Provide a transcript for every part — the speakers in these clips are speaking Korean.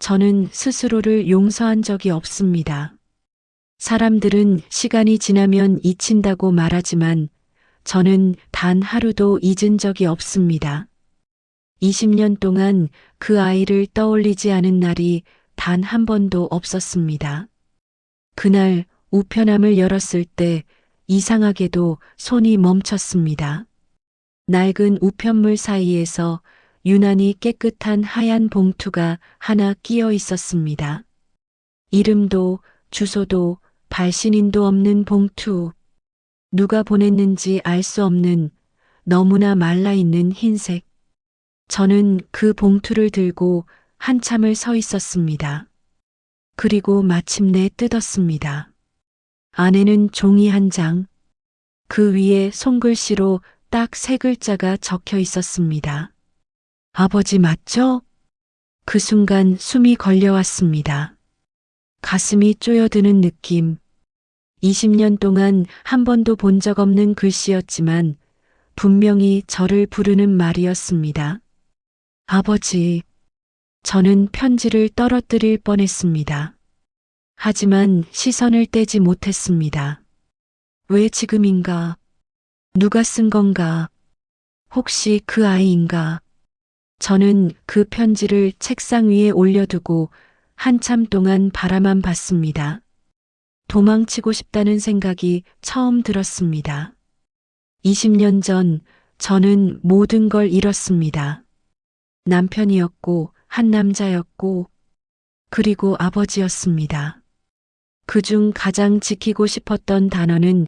저는 스스로를 용서한 적이 없습니다. 사람들은 시간이 지나면 잊힌다고 말하지만 저는 단 하루도 잊은 적이 없습니다. 20년 동안 그 아이를 떠올리지 않은 날이 단 한 번도 없었습니다. 그날 우편함을 열었을 때 이상하게도 손이 멈췄습니다. 낡은 우편물 사이에서 유난히 깨끗한 하얀 봉투가 하나 끼어 있었습니다. 이름도 주소도 발신인도 없는 봉투. 누가 보냈는지 알 수 없는 너무나 말라있는 흰색. 저는 그 봉투를 들고 한참을 서 있었습니다. 그리고 마침내 뜯었습니다. 안에는 종이 한 장. 그 위에 손글씨로 딱 3글자가 적혀 있었습니다. 아버지 맞죠? 그 순간 숨이 걸려왔습니다. 가슴이 쪼여드는 느낌. 20년 동안 한 번도 본 적 없는 글씨였지만 분명히 저를 부르는 말이었습니다. 아버지. 저는 편지를 떨어뜨릴 뻔했습니다. 하지만 시선을 떼지 못했습니다. 왜 지금인가? 누가 쓴 건가? 혹시 그 아이인가? 저는 그 편지를 책상 위에 올려두고 한참 동안 바라만 봤습니다. 도망치고 싶다는 생각이 처음 들었습니다. 20년 전 저는 모든 걸 잃었습니다. 남편이었고, 한 남자였고, 그리고 아버지였습니다. 그중 가장 지키고 싶었던 단어는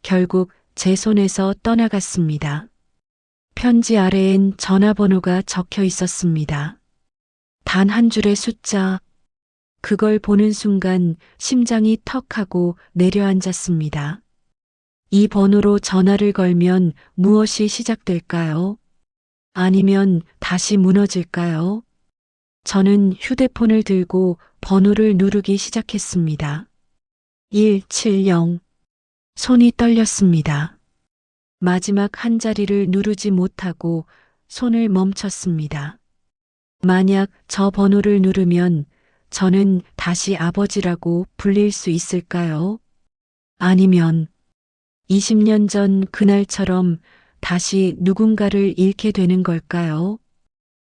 결국 제 손에서 떠나갔습니다. 편지 아래엔 전화번호가 적혀 있었습니다. 단 한 줄의 숫자. 그걸 보는 순간 심장이 턱 하고 내려앉았습니다. 이 번호로 전화를 걸면 무엇이 시작될까요? 아니면 다시 무너질까요? 저는 휴대폰을 들고 번호를 누르기 시작했습니다. 170. 손이 떨렸습니다. 마지막 한 자리를 누르지 못하고 손을 멈췄습니다. 만약 저 번호를 누르면 저는 다시 아버지라고 불릴 수 있을까요? 아니면 20년 전 그날처럼 다시 누군가를 잃게 되는 걸까요?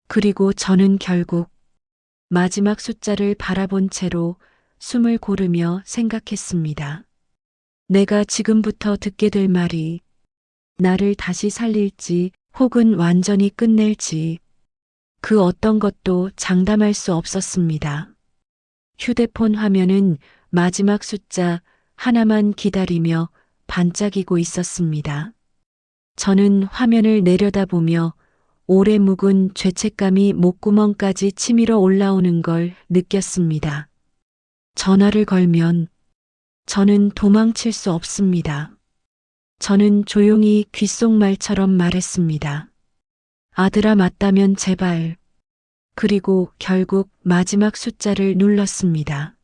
그리고 저는 결국 마지막 숫자를 바라본 채로 숨을 고르며 생각했습니다. 내가 지금부터 듣게 될 말이 나를 다시 살릴지 혹은 완전히 끝낼지 그 어떤 것도 장담할 수 없었습니다. 휴대폰 화면은 마지막 숫자 하나만 기다리며 반짝이고 있었습니다. 저는 화면을 내려다보며 오래 묵은 죄책감이 목구멍까지 치밀어 올라오는 걸 느꼈습니다. 전화를 걸면 저는 도망칠 수 없습니다. 저는 조용히 귓속말처럼 말했습니다. 아들아 맞다면 제발. 그리고 결국 마지막 숫자를 눌렀습니다.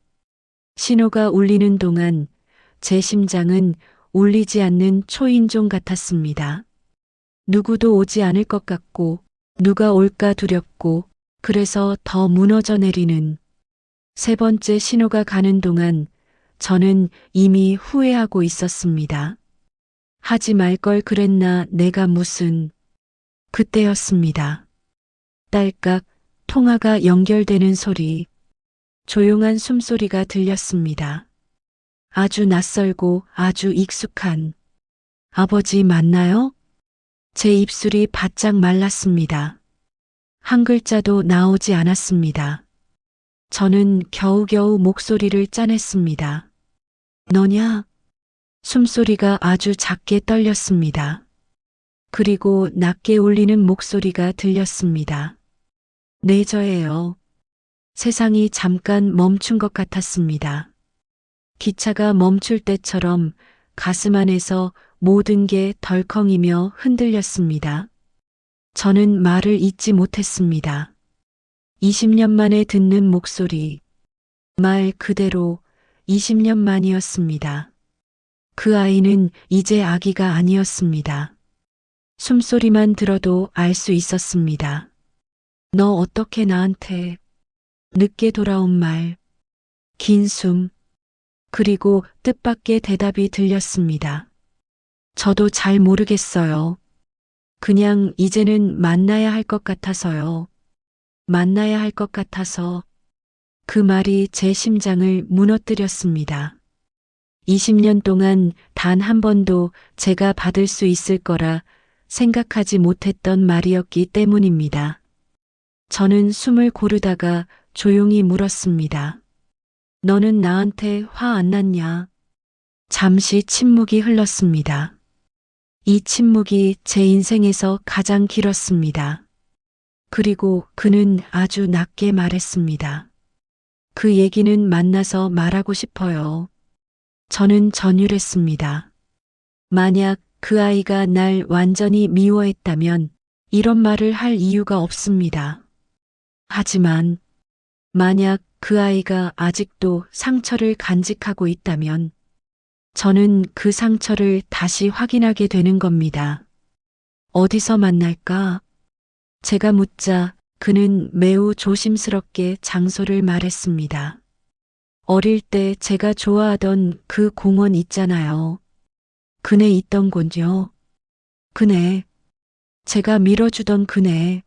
신호가 울리는 동안 제 심장은 울리지 않는 초인종 같았습니다. 누구도 오지 않을 것 같고 누가 올까 두렵고 그래서 더 무너져 내리는 3번째 신호가 가는 동안 저는 이미 후회하고 있었습니다. 하지 말 걸 그랬나 내가 무슨. 그때였습니다. 딸깍 통화가 연결되는 소리. 조용한 숨소리가 들렸습니다. 아주 낯설고 아주 익숙한. 아버지 맞나요? 제 입술이 바짝 말랐습니다. 한 글자도 나오지 않았습니다. 저는 겨우겨우 목소리를 짜냈습니다. 너냐? 숨소리가 아주 작게 떨렸습니다. 그리고 낮게 울리는 목소리가 들렸습니다. 네, 저예요. 세상이 잠깐 멈춘 것 같았습니다. 기차가 멈출 때처럼 가슴 안에서 모든 게 덜컹이며 흔들렸습니다. 저는 말을 잇지 못했습니다. 20년 만에 듣는 목소리. 말 그대로 20년 만이었습니다. 그 아이는 이제 아기가 아니었습니다. 숨소리만 들어도 알 수 있었습니다. 너 어떻게 나한테. 늦게 돌아온 말, 긴 숨, 그리고 뜻밖의 대답이 들렸습니다. 저도 잘 모르겠어요. 그냥 이제는 만나야 할 것 같아서요. 만나야 할 것 같아서. 그 말이 제 심장을 무너뜨렸습니다. 20년 동안 단 한 번도 제가 받을 수 있을 거라 생각하지 못했던 말이었기 때문입니다. 저는 숨을 고르다가 조용히 물었습니다. 너는 나한테 화 안 났냐? 잠시 침묵이 흘렀습니다. 이 침묵이 제 인생에서 가장 길었습니다. 그리고 그는 아주 낮게 말했습니다. 그 얘기는 만나서 말하고 싶어요. 저는 전율했습니다. 만약 그 아이가 날 완전히 미워했다면 이런 말을 할 이유가 없습니다. 하지만 만약 그 아이가 아직도 상처를 간직하고 있다면 저는 그 상처를 다시 확인하게 되는 겁니다. 어디서 만날까? 제가 묻자 그는 매우 조심스럽게 장소를 말했습니다. 어릴 때 제가 좋아하던 그 공원 있잖아요. 그네 있던 곳요. 그네. 제가 밀어주던 그네.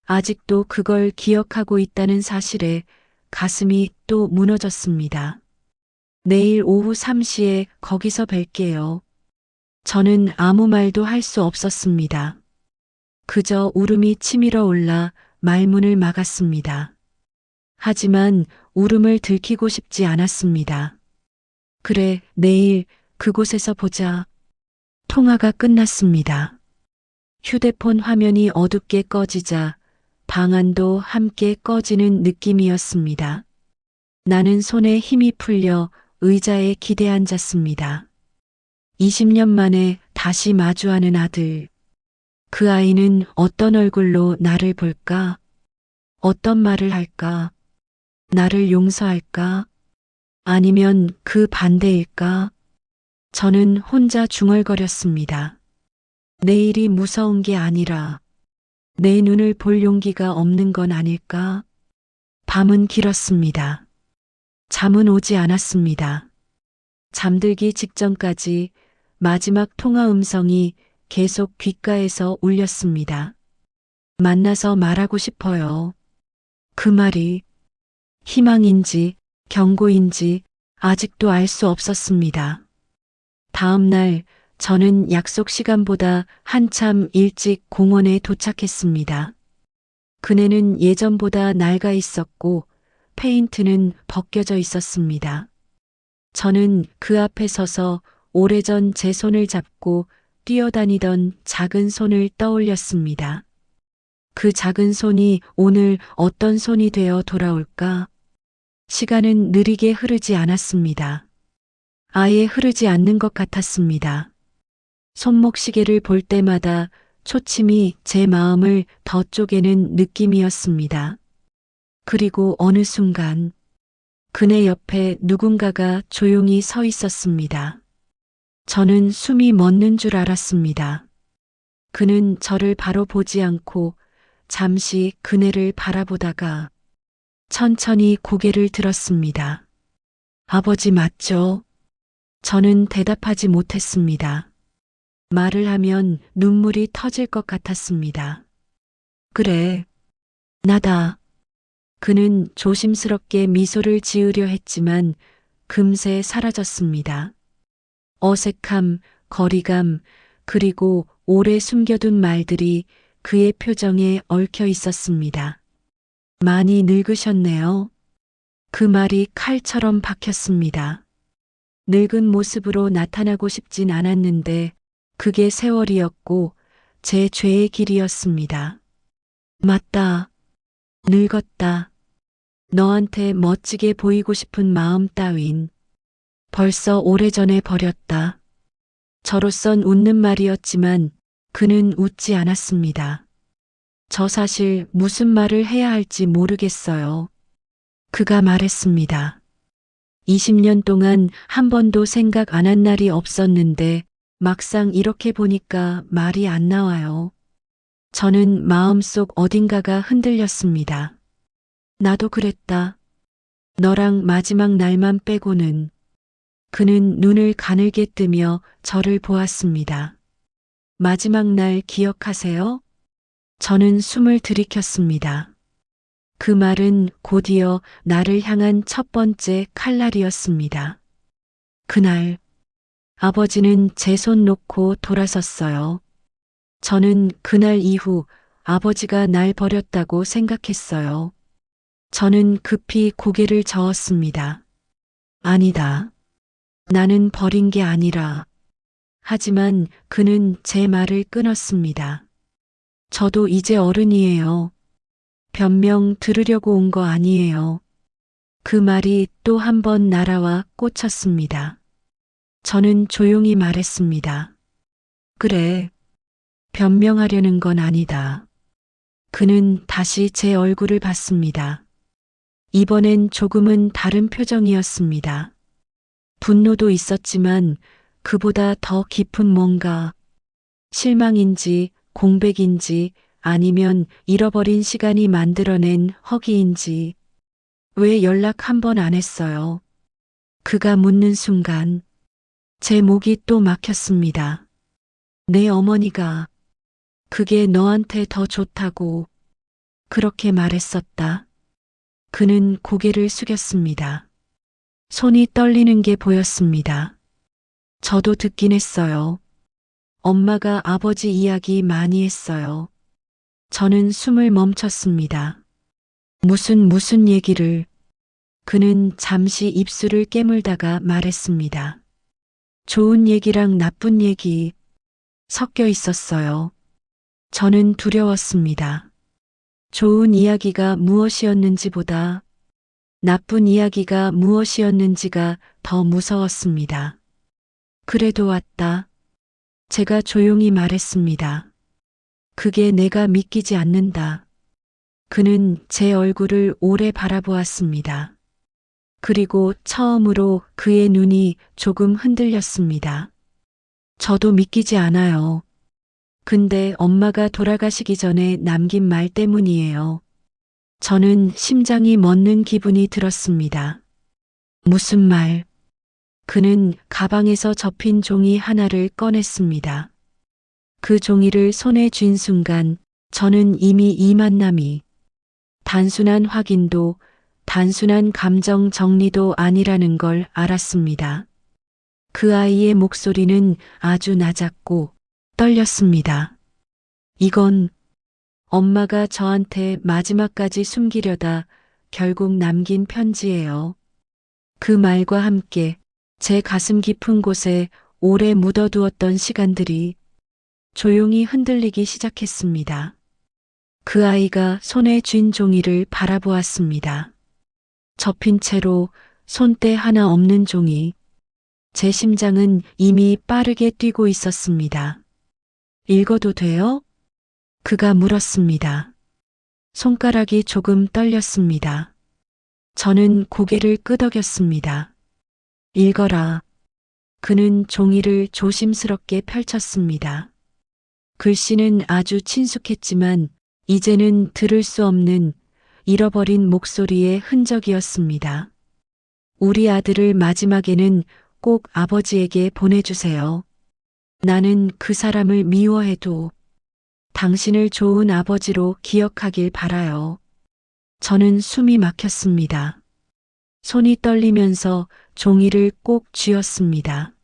아직도 그걸 기억하고 있다는 사실에 가슴이 또 무너졌습니다. 내일 오후 3시에 거기서 뵐게요. 저는 아무 말도 할 수 없었습니다. 그저 울음이 치밀어 올라 말문을 막았습니다. 하지만 울음을 들키고 싶지 않았습니다. 그래, 내일 그곳에서 보자. 통화가 끝났습니다. 휴대폰 화면이 어둡게 꺼지자 방안도 함께 꺼지는 느낌이었습니다. 나는 손에 힘이 풀려 의자에 기대앉았습니다. 20년 만에 다시 마주하는 아들. 그 아이는 어떤 얼굴로 나를 볼까? 어떤 말을 할까? 나를 용서할까? 아니면 그 반대일까? 저는 혼자 중얼거렸습니다. 내일이 무서운 게 아니라 내 눈을 볼 용기가 없는 건 아닐까? 밤은 길었습니다. 잠은 오지 않았습니다. 잠들기 직전까지 마지막 통화 음성이 계속 귓가에서 울렸습니다. 만나서 말하고 싶어요. 그 말이 희망인지 경고인지 아직도 알 수 없었습니다. 다음 날 저는 약속 시간보다 한참 일찍 공원에 도착했습니다. 그네는 예전보다 낡아 있었고 페인트는 벗겨져 있었습니다. 저는 그 앞에 서서 오래전 제 손을 잡고 뛰어다니던 작은 손을 떠올렸습니다. 그 작은 손이 오늘 어떤 손이 되어 돌아올까? 시간은 느리게 흐르지 않았습니다. 아예 흐르지 않는 것 같았습니다. 손목시계를 볼 때마다 초침이 제 마음을 더 쪼개는 느낌이었습니다. 그리고 어느 순간 그네 옆에 누군가가 조용히 서 있었습니다. 저는 숨이 멎는 줄 알았습니다. 그는 저를 바로 보지 않고 잠시 그네를 바라보다가 천천히 고개를 들었습니다. 아버지 맞죠? 저는 대답하지 못했습니다. 말을 하면 눈물이 터질 것 같았습니다. 그래, 나다. 그는 조심스럽게 미소를 지으려 했지만 금세 사라졌습니다. 어색함, 거리감, 그리고 오래 숨겨둔 말들이 그의 표정에 얽혀 있었습니다. 많이 늙으셨네요. 그 말이 칼처럼 박혔습니다. 늙은 모습으로 나타나고 싶진 않았는데 그게 세월이었고 제 죄의 길이었습니다. 맞다. 늙었다. 너한테 멋지게 보이고 싶은 마음 따윈 벌써 오래전에 버렸다. 저로선 웃는 말이었지만 그는 웃지 않았습니다. 저 사실 무슨 말을 해야 할지 모르겠어요. 그가 말했습니다. 20년 동안 한 번도 생각 안 한 날이 없었는데 막상 이렇게 보니까 말이 안 나와요. 저는 마음속 어딘가가 흔들렸습니다. 나도 그랬다. 너랑 마지막 날만 빼고는. 그는 눈을 가늘게 뜨며 저를 보았습니다. 마지막 날 기억하세요? 저는 숨을 들이켰습니다. 그 말은 곧이어 나를 향한 첫 번째 칼날이었습니다. 그날 아버지는 제 손 놓고 돌아섰어요. 저는 그날 이후 아버지가 날 버렸다고 생각했어요. 저는 급히 고개를 저었습니다. 아니다. 나는 버린 게 아니라. 하지만 그는 제 말을 끊었습니다. 저도 이제 어른이에요. 변명 들으려고 온 거 아니에요. 그 말이 또 한 번 날아와 꽂혔습니다. 저는 조용히 말했습니다. 그래. 변명하려는 건 아니다. 그는 다시 제 얼굴을 봤습니다. 이번엔 조금은 다른 표정이었습니다. 분노도 있었지만 그보다 더 깊은 뭔가, 실망인지 공백인지 아니면 잃어버린 시간이 만들어낸 허기인지. 왜 연락 한 번 안 했어요? 그가 묻는 순간 제 목이 또 막혔습니다. 내 어머니가 그게 너한테 더 좋다고 그렇게 말했었다. 그는 고개를 숙였습니다. 손이 떨리는 게 보였습니다. 저도 듣긴 했어요. 엄마가 아버지 이야기 많이 했어요. 저는 숨을 멈췄습니다. 무슨 얘기를. 그는 잠시 입술을 깨물다가 말했습니다. 좋은 얘기랑 나쁜 얘기 섞여 있었어요. 저는 두려웠습니다. 좋은 이야기가 무엇이었는지보다 나쁜 이야기가 무엇이었는지가 더 무서웠습니다. 그래도 왔다. 제가 조용히 말했습니다. 그게 내가 믿기지 않는다. 그는 제 얼굴을 오래 바라보았습니다. 그리고 처음으로 그의 눈이 조금 흔들렸습니다. 저도 믿기지 않아요. 근데 엄마가 돌아가시기 전에 남긴 말 때문이에요. 저는 심장이 멎는 기분이 들었습니다. 무슨 말? 그는 가방에서 접힌 종이 하나를 꺼냈습니다. 그 종이를 손에 쥔 순간 저는 이미 이 만남이 단순한 확인도 단순한 감정 정리도 아니라는 걸 알았습니다. 그 아이의 목소리는 아주 낮았고 떨렸습니다. 이건 엄마가 저한테 마지막까지 숨기려다 결국 남긴 편지예요. 그 말과 함께 제 가슴 깊은 곳에 오래 묻어두었던 시간들이 조용히 흔들리기 시작했습니다. 그 아이가 손에 쥔 종이를 바라보았습니다. 접힌 채로 손때 하나 없는 종이. 제 심장은 이미 빠르게 뛰고 있었습니다. 읽어도 돼요? 그가 물었습니다. 손가락이 조금 떨렸습니다. 저는 고개를 끄덕였습니다. 읽어라. 그는 종이를 조심스럽게 펼쳤습니다. 글씨는 아주 친숙했지만 이제는 들을 수 없는 잃어버린 목소리의 흔적이었습니다. 우리 아들을 마지막에는 꼭 아버지에게 보내주세요. 나는 그 사람을 미워해도 당신을 좋은 아버지로 기억하길 바라요. 저는 숨이 막혔습니다. 손이 떨리면서 종이를 꼭 쥐었습니다.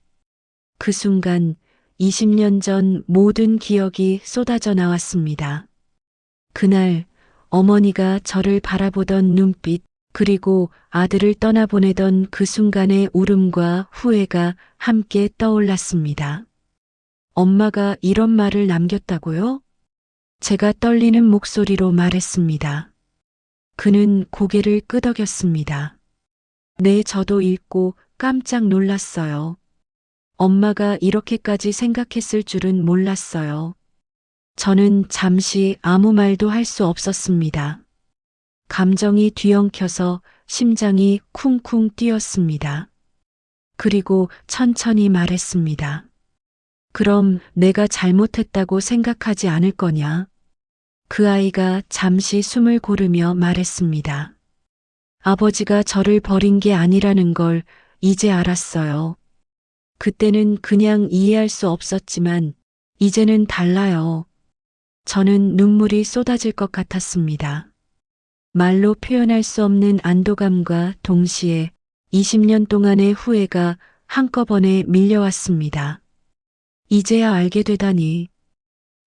그 순간 20년 전 모든 기억이 쏟아져 나왔습니다. 그날 어머니가 저를 바라보던 눈빛, 그리고 아들을 떠나보내던 그 순간의 울음과 후회가 함께 떠올랐습니다. 엄마가 이런 말을 남겼다고요? 제가 떨리는 목소리로 말했습니다. 그는 고개를 끄덕였습니다. 네, 저도 읽고 깜짝 놀랐어요. 엄마가 이렇게까지 생각했을 줄은 몰랐어요. 저는 잠시 아무 말도 할 수 없었습니다. 감정이 뒤엉켜서 심장이 쿵쿵 뛰었습니다. 그리고 천천히 말했습니다. 그럼 내가 잘못했다고 생각하지 않을 거냐? 그 아이가 잠시 숨을 고르며 말했습니다. 아버지가 저를 버린 게 아니라는 걸 이제 알았어요. 그때는 그냥 이해할 수 없었지만 이제는 달라요. 저는 눈물이 쏟아질 것 같았습니다. 말로 표현할 수 없는 안도감과 동시에 20년 동안의 후회가 한꺼번에 밀려왔습니다. 이제야 알게 되다니.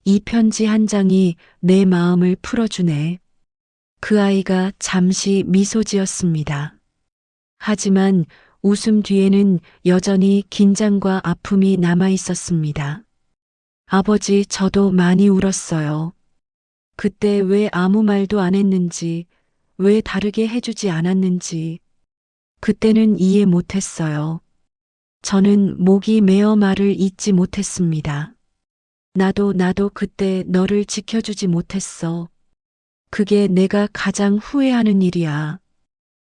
이 편지 한 장이 내 마음을 풀어주네. 그 아이가 잠시 미소 지었습니다. 하지만 웃음 뒤에는 여전히 긴장과 아픔이 남아 있었습니다. 아버지, 저도 많이 울었어요. 그때 왜 아무 말도 안 했는지, 왜 다르게 해주지 않았는지, 그때는 이해 못했어요. 저는 목이 메어 말을 잇지 못했습니다. 나도 그때 너를 지켜주지 못했어. 그게 내가 가장 후회하는 일이야.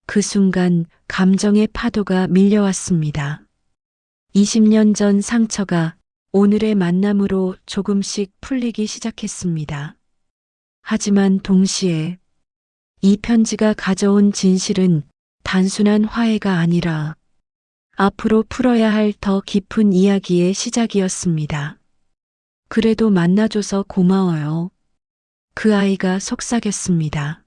그 순간 감정의 파도가 밀려왔습니다. 20년 전 상처가 오늘의 만남으로 조금씩 풀리기 시작했습니다. 하지만 동시에 이 편지가 가져온 진실은 단순한 화해가 아니라 앞으로 풀어야 할 더 깊은 이야기의 시작이었습니다. 그래도 만나줘서 고마워요. 그 아이가 속삭였습니다.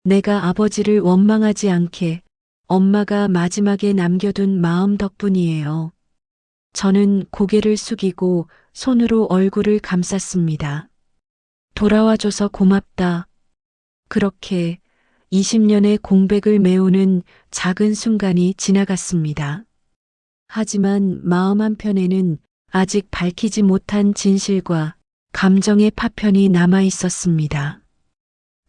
내가 아버지를 원망하지 않게 엄마가 마지막에 남겨둔 마음 덕분이에요. 저는 고개를 숙이고 손으로 얼굴을 감쌌습니다. 돌아와줘서 고맙다. 그렇게 20년의 공백을 메우는 작은 순간이 지나갔습니다. 하지만 마음 한편에는 아직 밝히지 못한 진실과 감정의 파편이 남아 있었습니다.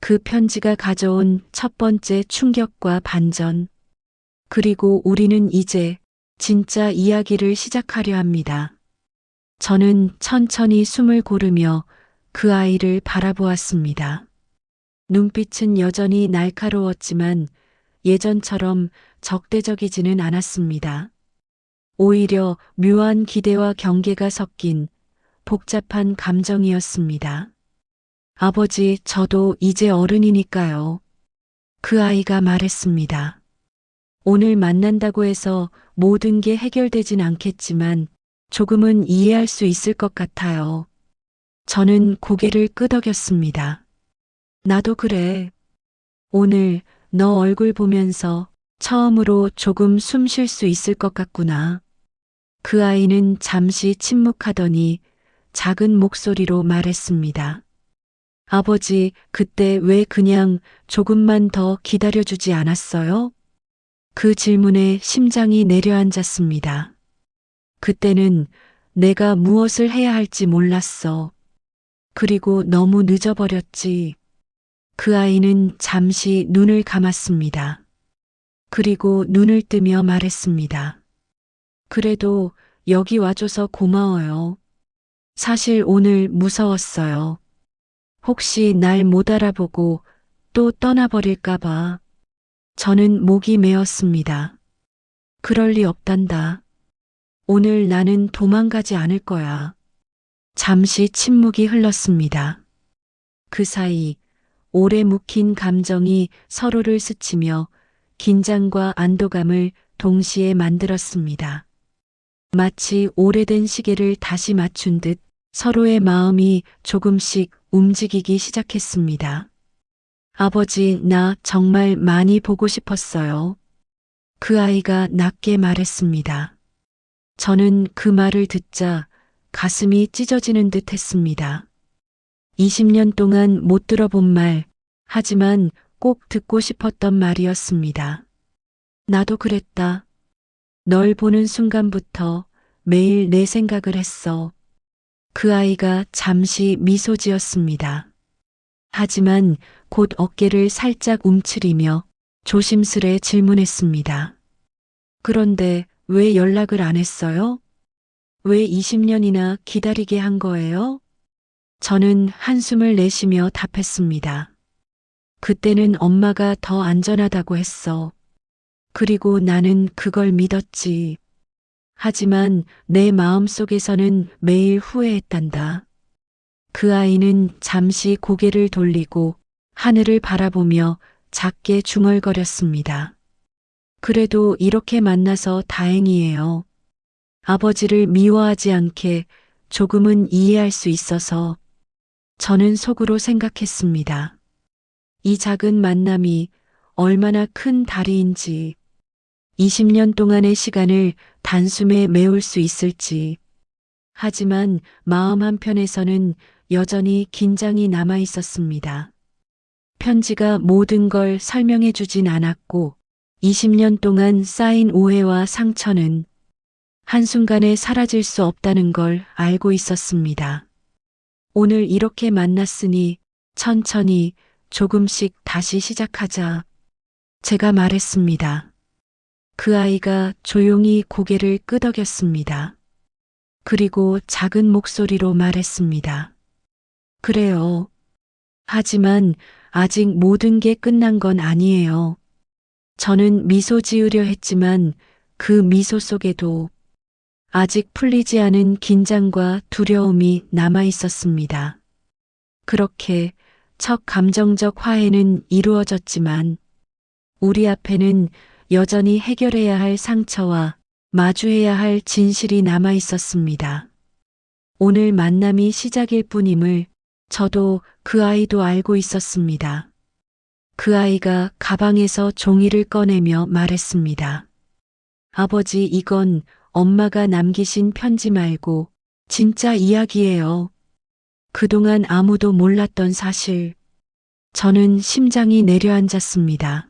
그 편지가 가져온 첫 번째 충격과 반전. 그리고 우리는 이제 진짜 이야기를 시작하려 합니다. 저는 천천히 숨을 고르며 그 아이를 바라보았습니다. 눈빛은 여전히 날카로웠지만 예전처럼 적대적이지는 않았습니다. 오히려 묘한 기대와 경계가 섞인 복잡한 감정이었습니다. 아버지, 저도 이제 어른이니까요. 그 아이가 말했습니다. 오늘 만난다고 해서 모든 게 해결되진 않겠지만 조금은 이해할 수 있을 것 같아요. 저는 고개를 끄덕였습니다. 나도 그래. 오늘 너 얼굴 보면서 처음으로 조금 숨 쉴 수 있을 것 같구나. 그 아이는 잠시 침묵하더니 작은 목소리로 말했습니다. 아버지, 그때 왜 그냥 조금만 더 기다려주지 않았어요? 그 질문에 심장이 내려앉았습니다. 그때는 내가 무엇을 해야 할지 몰랐어. 그리고 너무 늦어버렸지. 그 아이는 잠시 눈을 감았습니다. 그리고 눈을 뜨며 말했습니다. 그래도 여기 와줘서 고마워요. 사실 오늘 무서웠어요. 혹시 날 못 알아보고 또 떠나버릴까봐. 저는 목이 메었습니다. 그럴 리 없단다. 오늘 나는 도망가지 않을 거야. 잠시 침묵이 흘렀습니다. 그 사이 오래 묵힌 감정이 서로를 스치며 긴장과 안도감을 동시에 만들었습니다. 마치 오래된 시계를 다시 맞춘 듯 서로의 마음이 조금씩 움직이기 시작했습니다. 아버지, 나 정말 많이 보고 싶었어요. 그 아이가 낮게 말했습니다. 저는 그 말을 듣자 가슴이 찢어지는 듯 했습니다. 20년 동안 못 들어본 말, 하지만 꼭 듣고 싶었던 말이었습니다. 나도 그랬다. 널 보는 순간부터 매일 내 생각을 했어. 그 아이가 잠시 미소 지었습니다. 하지만 곧 어깨를 살짝 움츠리며 조심스레 질문했습니다. 그런데 왜 연락을 안 했어요? 왜 20년이나 기다리게 한 거예요? 저는 한숨을 내쉬며 답했습니다. 그때는 엄마가 더 안전하다고 했어. 그리고 나는 그걸 믿었지. 하지만 내 마음속에서는 매일 후회했단다. 그 아이는 잠시 고개를 돌리고 하늘을 바라보며 작게 중얼거렸습니다. 그래도 이렇게 만나서 다행이에요. 아버지를 미워하지 않게 조금은 이해할 수 있어서 저는 속으로 생각했습니다. 이 작은 만남이 얼마나 큰 다리인지, 20년 동안의 시간을 단숨에 메울 수 있을지. 하지만 마음 한편에서는 여전히 긴장이 남아 있었습니다. 편지가 모든 걸 설명해 주진 않았고, 20년 동안 쌓인 오해와 상처는 한순간에 사라질 수 없다는 걸 알고 있었습니다. 오늘 이렇게 만났으니 천천히 조금씩 다시 시작하자. 제가 말했습니다. 그 아이가 조용히 고개를 끄덕였습니다. 그리고 작은 목소리로 말했습니다. 그래요. 하지만 아직 모든 게 끝난 건 아니에요. 저는 미소 지으려 했지만 그 미소 속에도 아직 풀리지 않은 긴장과 두려움이 남아 있었습니다. 그렇게 첫 감정적 화해는 이루어졌지만 우리 앞에는 여전히 해결해야 할 상처와 마주해야 할 진실이 남아 있었습니다. 오늘 만남이 시작일 뿐임을 저도 그 아이도 알고 있었습니다. 그 아이가 가방에서 종이를 꺼내며 말했습니다. 아버지, 이건 엄마가 남기신 편지 말고 진짜 이야기예요. 그동안 아무도 몰랐던 사실. 저는 심장이 내려앉았습니다.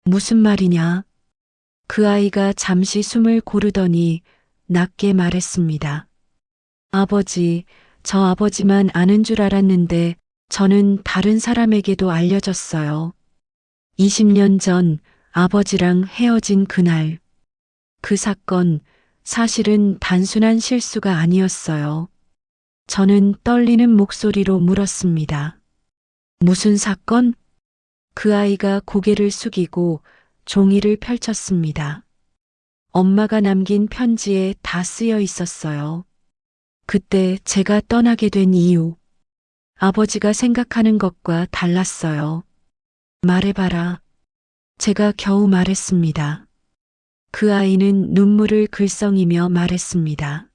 무슨 말이냐? 그 아이가 잠시 숨을 고르더니 낮게 말했습니다. 아버지, 저 아버지만 아는 줄 알았는데 저는 다른 사람에게도 알려졌어요. 20년 전 아버지랑 헤어진 그날. 그 사건, 사실은 단순한 실수가 아니었어요. 저는 떨리는 목소리로 물었습니다. 무슨 사건? 그 아이가 고개를 숙이고 종이를 펼쳤습니다. 엄마가 남긴 편지에 다 쓰여 있었어요. 그때 제가 떠나게 된 이유. 아버지가 생각하는 것과 달랐어요. 말해봐라. 제가 겨우 말했습니다. 그 아이는 눈물을 글썽이며 말했습니다.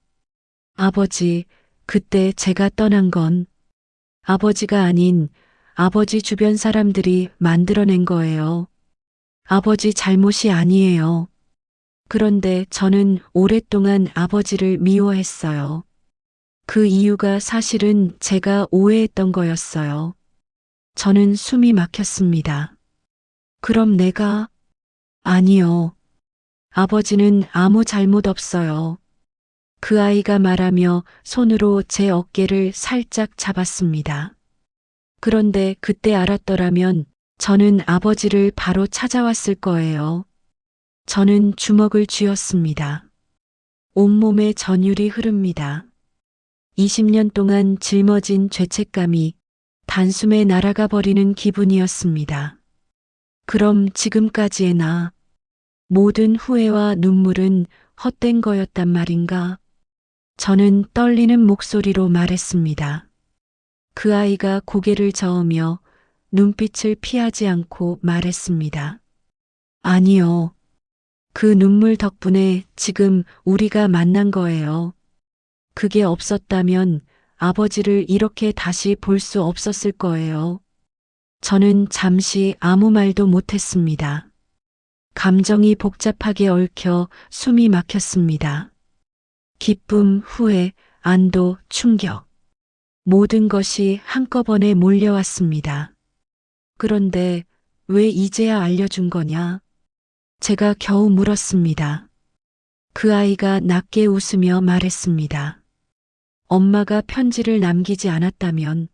아버지, 그때 제가 떠난 건 아버지가 아닌 아버지 주변 사람들이 만들어낸 거예요. 아버지 잘못이 아니에요. 그런데 저는 오랫동안 아버지를 미워했어요. 그 이유가 사실은 제가 오해했던 거였어요. 저는 숨이 막혔습니다. 그럼 내가? 아니요. 아버지는 아무 잘못 없어요. 그 아이가 말하며 손으로 제 어깨를 살짝 잡았습니다. 그런데 그때 알았더라면 저는 아버지를 바로 찾아왔을 거예요. 저는 주먹을 쥐었습니다. 온몸에 전율이 흐릅니다. 20년 동안 짊어진 죄책감이 단숨에 날아가 버리는 기분이었습니다. 그럼 지금까지의 나, 모든 후회와 눈물은 헛된 거였단 말인가? 저는 떨리는 목소리로 말했습니다. 그 아이가 고개를 저으며 눈빛을 피하지 않고 말했습니다. 아니요. 그 눈물 덕분에 지금 우리가 만난 거예요. 그게 없었다면 아버지를 이렇게 다시 볼 수 없었을 거예요. 저는 잠시 아무 말도 못했습니다. 감정이 복잡하게 얽혀 숨이 막혔습니다. 기쁨, 후회, 안도, 충격. 모든 것이 한꺼번에 몰려왔습니다. 그런데 왜 이제야 알려준 거냐? 제가 겨우 물었습니다. 그 아이가 낮게 웃으며 말했습니다. 엄마가 편지를 남기지 않았다면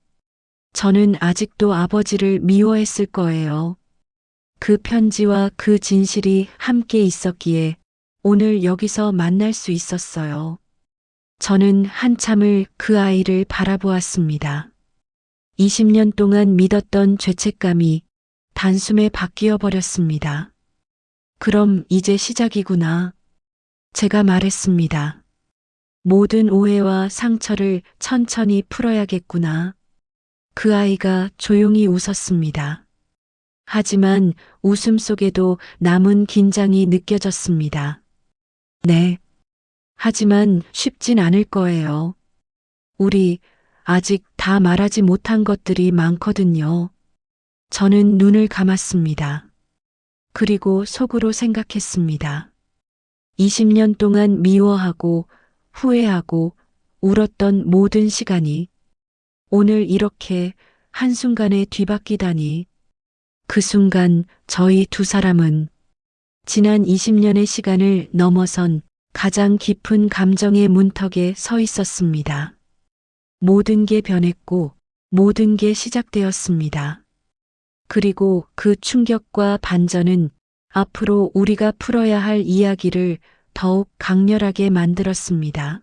저는 아직도 아버지를 미워했을 거예요. 그 편지와 그 진실이 함께 있었기에 오늘 여기서 만날 수 있었어요. 저는 한참을 그 아이를 바라보았습니다. 20년 동안 믿었던 죄책감이 단숨에 바뀌어 버렸습니다. 그럼 이제 시작이구나. 제가 말했습니다. 모든 오해와 상처를 천천히 풀어야겠구나. 그 아이가 조용히 웃었습니다. 하지만 웃음 속에도 남은 긴장이 느껴졌습니다. 네. 하지만 쉽진 않을 거예요. 우리 아직 다 말하지 못한 것들이 많거든요. 저는 눈을 감았습니다. 그리고 속으로 생각했습니다. 20년 동안 미워하고 후회하고 울었던 모든 시간이 오늘 이렇게 한순간에 뒤바뀌다니. 그 순간 저희 두 사람은 지난 20년의 시간을 넘어선 가장 깊은 감정의 문턱에 서 있었습니다. 모든 게 변했고 모든 게 시작되었습니다. 그리고 그 충격과 반전은 앞으로 우리가 풀어야 할 이야기를 더욱 강렬하게 만들었습니다.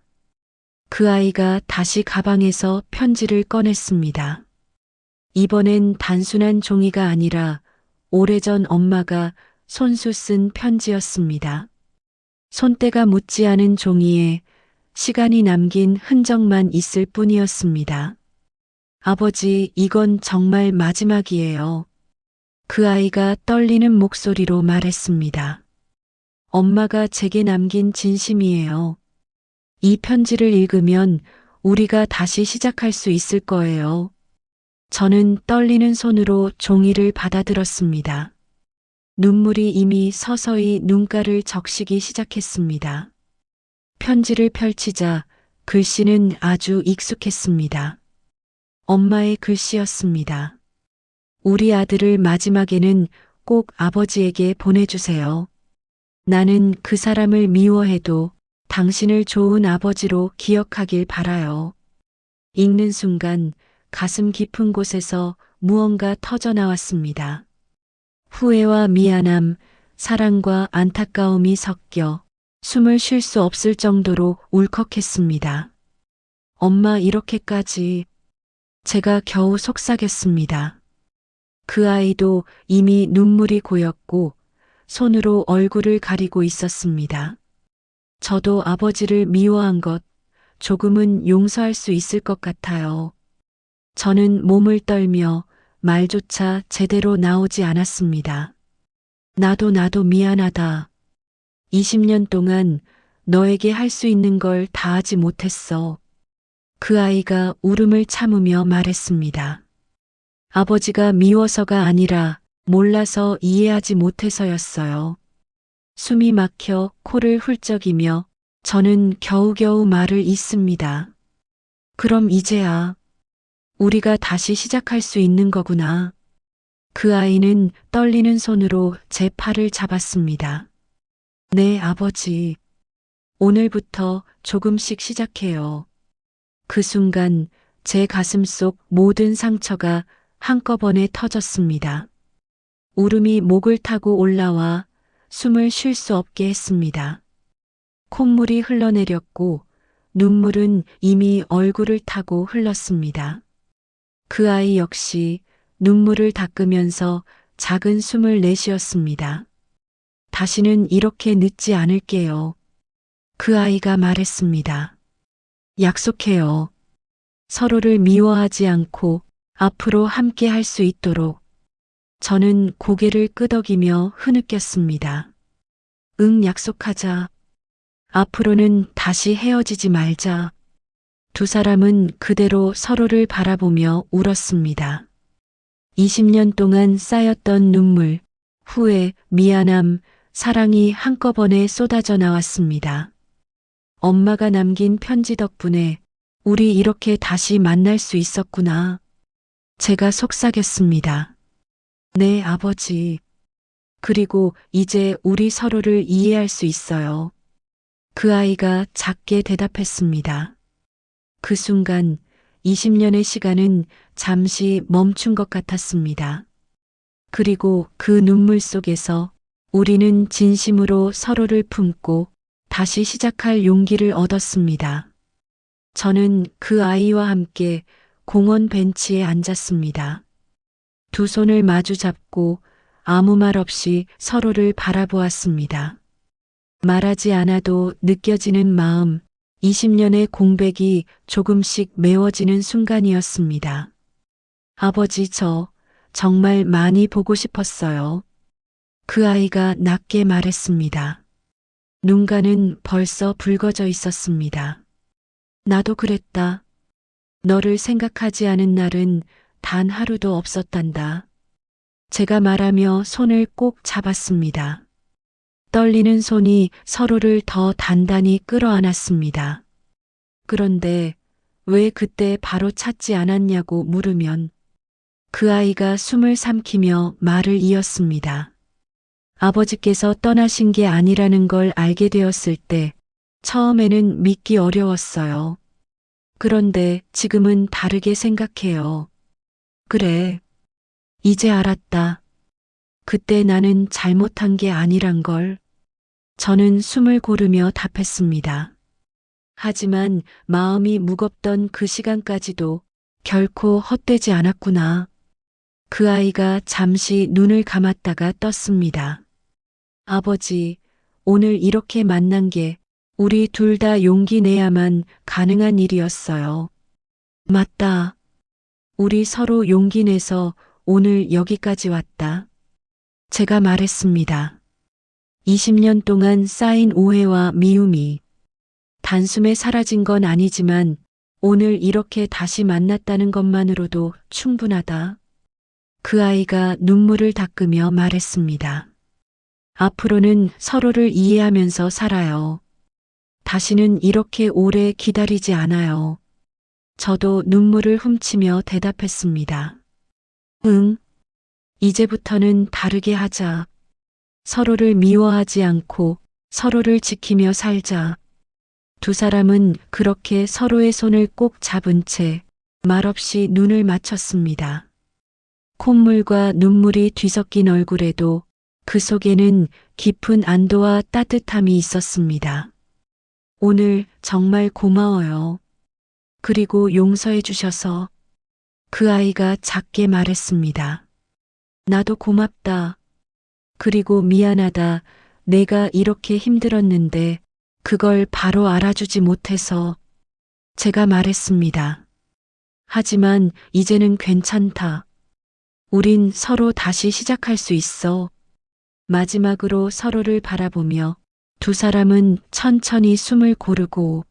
그 아이가 다시 가방에서 편지를 꺼냈습니다. 이번엔 단순한 종이가 아니라 오래전 엄마가 손수 쓴 편지였습니다. 손때가 묻지 않은 종이에 시간이 남긴 흔적만 있을 뿐이었습니다. 아버지, 이건 정말 마지막이에요. 그 아이가 떨리는 목소리로 말했습니다. 엄마가 제게 남긴 진심이에요. 이 편지를 읽으면 우리가 다시 시작할 수 있을 거예요. 저는 떨리는 손으로 종이를 받아들었습니다. 눈물이 이미 서서히 눈가를 적시기 시작했습니다. 편지를 펼치자 글씨는 아주 익숙했습니다. 엄마의 글씨였습니다. 우리 아들을 마지막에는 꼭 아버지에게 보내주세요. 나는 그 사람을 미워해도 당신을 좋은 아버지로 기억하길 바라요. 읽는 순간 가슴 깊은 곳에서 무언가 터져 나왔습니다. 후회와 미안함, 사랑과 안타까움이 섞여 숨을 쉴 수 없을 정도로 울컥했습니다. 엄마, 이렇게까지. 제가 겨우 속삭였습니다. 그 아이도 이미 눈물이 고였고 손으로 얼굴을 가리고 있었습니다. 저도 아버지를 미워한 것 조금은 용서할 수 있을 것 같아요. 저는 몸을 떨며 말조차 제대로 나오지 않았습니다. 나도 미안하다. 20년 동안 너에게 할 수 있는 걸 다 하지 못했어. 그 아이가 울음을 참으며 말했습니다. 아버지가 미워서가 아니라 몰라서 이해하지 못해서였어요. 숨이 막혀 코를 훌쩍이며 저는 겨우겨우 말을 잇습니다. 그럼 이제야 우리가 다시 시작할 수 있는 거구나. 그 아이는 떨리는 손으로 제 팔을 잡았습니다. 네, 아버지. 오늘부터 조금씩 시작해요. 그 순간 제 가슴 속 모든 상처가 한꺼번에 터졌습니다. 울음이 목을 타고 올라와 숨을 쉴 수 없게 했습니다. 콧물이 흘러내렸고 눈물은 이미 얼굴을 타고 흘렀습니다. 그 아이 역시 눈물을 닦으면서 작은 숨을 내쉬었습니다. 다시는 이렇게 늦지 않을게요. 그 아이가 말했습니다. 약속해요. 서로를 미워하지 않고 앞으로 함께 할 수 있도록. 저는 고개를 끄덕이며 흐느꼈습니다. 응, 약속하자. 앞으로는 다시 헤어지지 말자. 두 사람은 그대로 서로를 바라보며 울었습니다. 20년 동안 쌓였던 눈물, 후회, 미안함, 사랑이 한꺼번에 쏟아져 나왔습니다. 엄마가 남긴 편지 덕분에 우리 이렇게 다시 만날 수 있었구나. 제가 속삭였습니다. 네, 아버지. 그리고 이제 우리 서로를 이해할 수 있어요. 그 아이가 작게 대답했습니다. 그 순간 20년의 시간은 잠시 멈춘 것 같았습니다. 그리고 그 눈물 속에서 우리는 진심으로 서로를 품고 다시 시작할 용기를 얻었습니다. 저는 그 아이와 함께 공원 벤치에 앉았습니다. 두 손을 마주 잡고 아무 말 없이 서로를 바라보았습니다. 말하지 않아도 느껴지는 마음, 20년의 공백이 조금씩 메워지는 순간이었습니다. 아버지, 정말 많이 보고 싶었어요. 그 아이가 낮게 말했습니다. 눈가는 벌써 붉어져 있었습니다. 나도 그랬다. 너를 생각하지 않은 날은 단 하루도 없었단다. 제가 말하며 손을 꼭 잡았습니다. 떨리는 손이 서로를 더 단단히 끌어안았습니다. 그런데 왜 그때 바로 찾지 않았냐고 물으면 그 아이가 숨을 삼키며 말을 이었습니다. 아버지께서 떠나신 게 아니라는 걸 알게 되었을 때 처음에는 믿기 어려웠어요. 그런데 지금은 다르게 생각해요. 그래, 이제 알았다. 그때 나는 잘못한 게 아니란 걸. 저는 숨을 고르며 답했습니다. 하지만 마음이 무겁던 그 시간까지도 결코 헛되지 않았구나. 그 아이가 잠시 눈을 감았다가 떴습니다. 아버지, 오늘 이렇게 만난 게 우리 둘 다 용기 내야만 가능한 일이었어요. 맞다. 우리 서로 용기 내서 오늘 여기까지 왔다. 제가 말했습니다. 20년 동안 쌓인 오해와 미움이 단숨에 사라진 건 아니지만 오늘 이렇게 다시 만났다는 것만으로도 충분하다. 그 아이가 눈물을 닦으며 말했습니다. 앞으로는 서로를 이해하면서 살아요. 다시는 이렇게 오래 기다리지 않아요. 저도 눈물을 훔치며 대답했습니다. 응, 이제부터는 다르게 하자. 서로를 미워하지 않고 서로를 지키며 살자. 두 사람은 그렇게 서로의 손을 꼭 잡은 채 말없이 눈을 맞췄습니다. 콧물과 눈물이 뒤섞인 얼굴에도 그 속에는 깊은 안도와 따뜻함이 있었습니다. 오늘 정말 고마워요. 그리고 용서해 주셔서 그 아이가 작게 말했습니다. 나도 고맙다. 그리고 미안하다. 내가 이렇게 힘들었는데 그걸 바로 알아주지 못해서 제가 말했습니다. 하지만 이제는 괜찮다. 우린 서로 다시 시작할 수 있어. 마지막으로 서로를 바라보며 두 사람은 천천히 숨을 고르고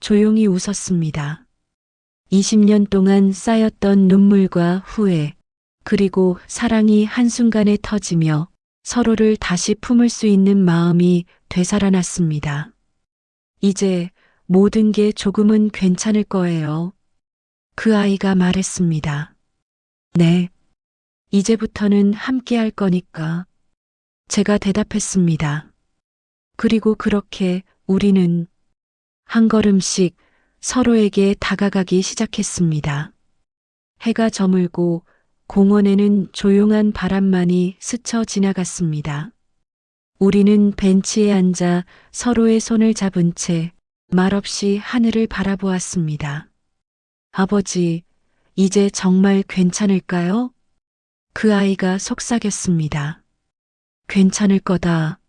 조용히 웃었습니다. 20년 동안 쌓였던 눈물과 후회, 그리고 사랑이 한순간에 터지며 서로를 다시 품을 수 있는 마음이 되살아났습니다. 이제 모든 게 조금은 괜찮을 거예요. 그 아이가 말했습니다. 네. 이제부터는 함께 할 거니까. 제가 대답했습니다. 그리고 그렇게 우리는 한 걸음씩 서로에게 다가가기 시작했습니다. 해가 저물고 공원에는 조용한 바람만이 스쳐 지나갔습니다. 우리는 벤치에 앉아 서로의 손을 잡은 채 말없이 하늘을 바라보았습니다. 아버지, 이제 정말 괜찮을까요? 그 아이가 속삭였습니다. 괜찮을 거다.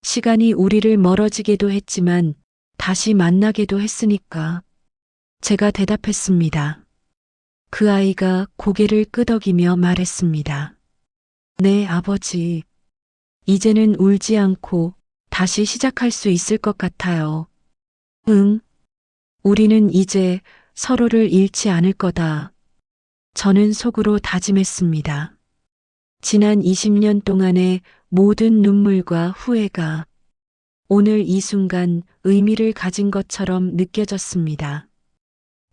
시간이 우리를 멀어지게도 했지만 다시 만나게도 했으니까. 제가 대답했습니다. 그 아이가 고개를 끄덕이며 말했습니다. 네, 아버지. 이제는 울지 않고 다시 시작할 수 있을 것 같아요. 응. 우리는 이제 서로를 잃지 않을 거다. 저는 속으로 다짐했습니다. 지난 20년 동안의 모든 눈물과 후회가 오늘 이 순간 의미를 가진 것처럼 느껴졌습니다.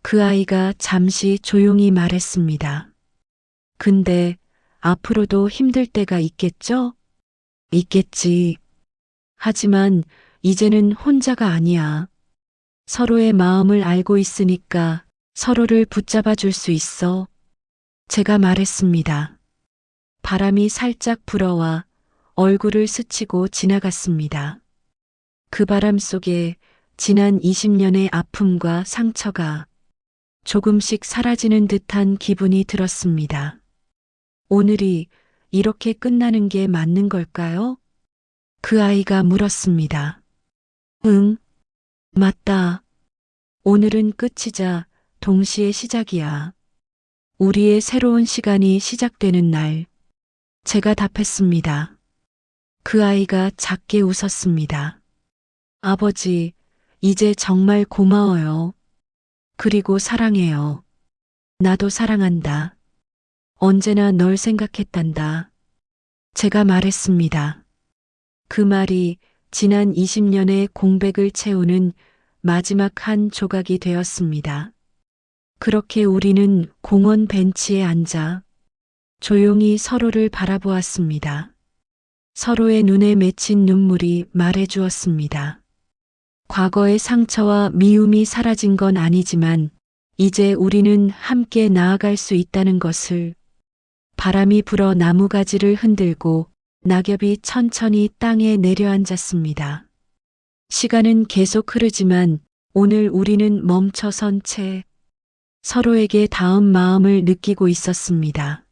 그 아이가 잠시 조용히 말했습니다. 근데 앞으로도 힘들 때가 있겠죠? 있겠지. 하지만 이제는 혼자가 아니야. 서로의 마음을 알고 있으니까 서로를 붙잡아 줄 수 있어. 제가 말했습니다. 바람이 살짝 불어와 얼굴을 스치고 지나갔습니다. 그 바람 속에 지난 20년의 아픔과 상처가 조금씩 사라지는 듯한 기분이 들었습니다. 오늘이 이렇게 끝나는 게 맞는 걸까요? 그 아이가 물었습니다. 응, 맞다. 오늘은 끝이자 동시에 시작이야. 우리의 새로운 시간이 시작되는 날, 제가 답했습니다. 그 아이가 작게 웃었습니다. 아버지, 이제 정말 고마워요. 그리고 사랑해요. 나도 사랑한다. 언제나 널 생각했단다. 제가 말했습니다. 그 말이 지난 20년의 공백을 채우는 마지막 한 조각이 되었습니다. 그렇게 우리는 공원 벤치에 앉아 조용히 서로를 바라보았습니다. 서로의 눈에 맺힌 눈물이 말해주었습니다. 과거의 상처와 미움이 사라진 건 아니지만 이제 우리는 함께 나아갈 수 있다는 것을. 바람이 불어 나무가지를 흔들고 낙엽이 천천히 땅에 내려앉았습니다. 시간은 계속 흐르지만 오늘 우리는 멈춰선 채 서로에게 닿은 마음을 느끼고 있었습니다.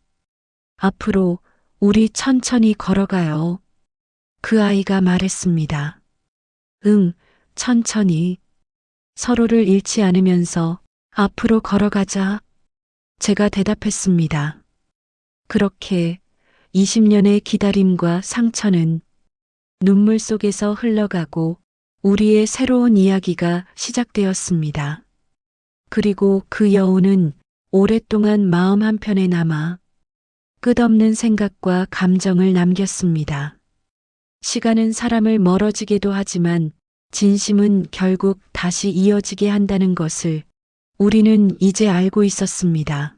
앞으로 우리 천천히 걸어가요. 그 아이가 말했습니다. 응, 천천히. 서로를 잃지 않으면서 앞으로 걸어가자. 제가 대답했습니다. 그렇게 20년의 기다림과 상처는 눈물 속에서 흘러가고 우리의 새로운 이야기가 시작되었습니다. 그리고 그 여운은 오랫동안 마음 한편에 남아 끝없는 생각과 감정을 남겼습니다. 시간은 사람을 멀어지게도 하지만 진심은 결국 다시 이어지게 한다는 것을 우리는 이제 알고 있었습니다.